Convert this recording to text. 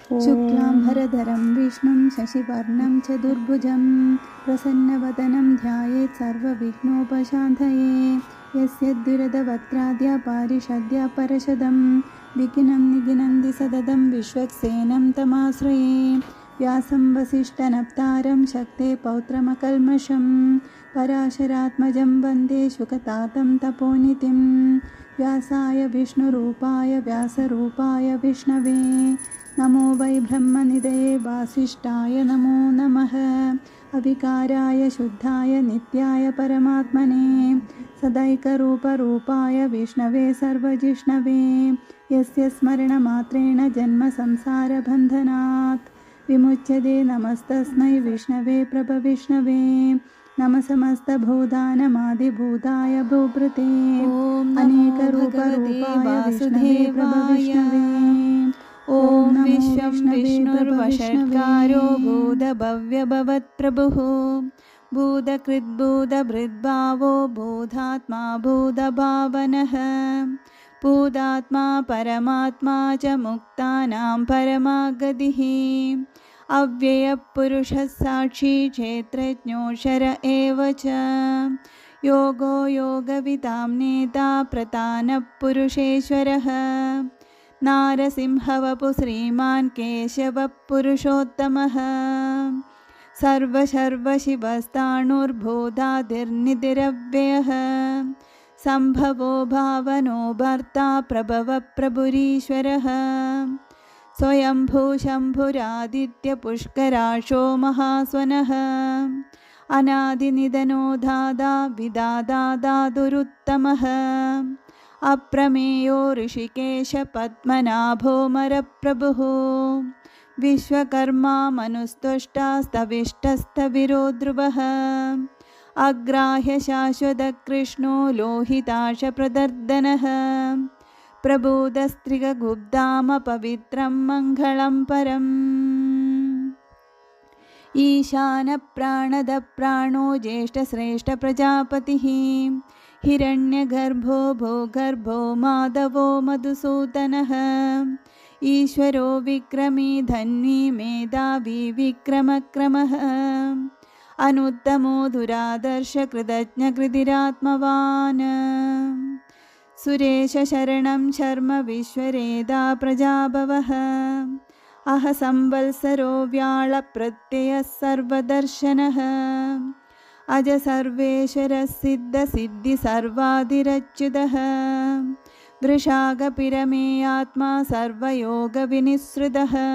शुक्लाम्बरधरं विष्णुं शशिवर्णं चतुर्भुजं प्रसन्नवदनं ध्यायेत् सर्वविघ्नोपशान्तये। यस्य द्विरदवक्त्राद्य पारिषद्य परशदं विघ्नं निघ्नन्ति सततं विश्वक्सेनं तमाश्रये। व्यासं वसिष्ठनप्तारं शक्ते पौत्रमकल्मषं पराशरात्मजं वन्दे शुकतातं तपोनिधिं। व्यासाय विष्णुरूपाय व्यासरूपाय विष्णवे नमो वै ब्रह्मनिधये वासिष्ठाय नमो नमः। अविकाराय शुद्धाय नित्याय परमात्मने सदैकरूपरूपाय विष्णवे सर्वजिष्णवे। यस्य स्मरणमात्रेण जन्मसंसारबन्धनात् विमुच्यते। नमस्तस्मै विष्णवे प्रभविष्णवे। नमः समस्तभूतानमादिभूताय भूभृते अनेकरूपरूपाय विष्णवे प्रभविष्णवे। ॐ विश्वं विष्णुर्वषट्कारो भूतभव्यभवत्प्रभुः भूतकृद्भूतभृद्भावो भूतात्मा भूतभावनः भूतात्मा परमात्मा च मुक्तानां परमागतिः। अव्ययपुरुषः साक्षी क्षेत्रज्ञोऽक्षर एव च योगो योगविदां नेता प्रधानः पुरुषेश्वरः। नारसिंहवपु श्रीमान् केशवः पुरुषोत्तमः सर्वशर्वशिवस्ताणुर्भूतादिर्निधिरव्ययः सम्भवो भावनो भर्ता प्रभवः प्रभुरीश्वरः। स्वयंभू शम्भुरादित्यपुष्कराशो महास्वनः अनादिनिधनो दादा विदादा दादुरुत्तमः। अप्रमेयो ऋषिकेश पद्मनाभो मरप्रभुः विश्वकर्मा मनुस्तुष्टास्तविष्टस्तविरो ध्रुवः। अग्राह्य शाश्वतकृष्णो लोहिताशप्रदर्दनः प्रबोधस्त्रिगुब्धाम पवित्रं मङ्गलं परम्। ईशानप्राणदप्राणो ज्येष्ठश्रेष्ठप्रजापतिः हिरण्यगर्भो भूगर्भो माधवो मधुसूदनः। ईश्वरो विक्रमी धन्वी मेधावी विक्रमक्रमः अनुत्तमो दुरादर्श कृतज्ञकृतिरात्मवान्। सुरेशशरणं शर्म विश्वरेदा प्रजाभवः अह संवत्सरो व्याळप्रत्ययः सर्वदर्शनः। अज सर्वेश्वरः सिद्धसिद्धि सर्वाधिरच्युतः वृषागपिरमे आत्मा सर्वयोगविनिःसृतः।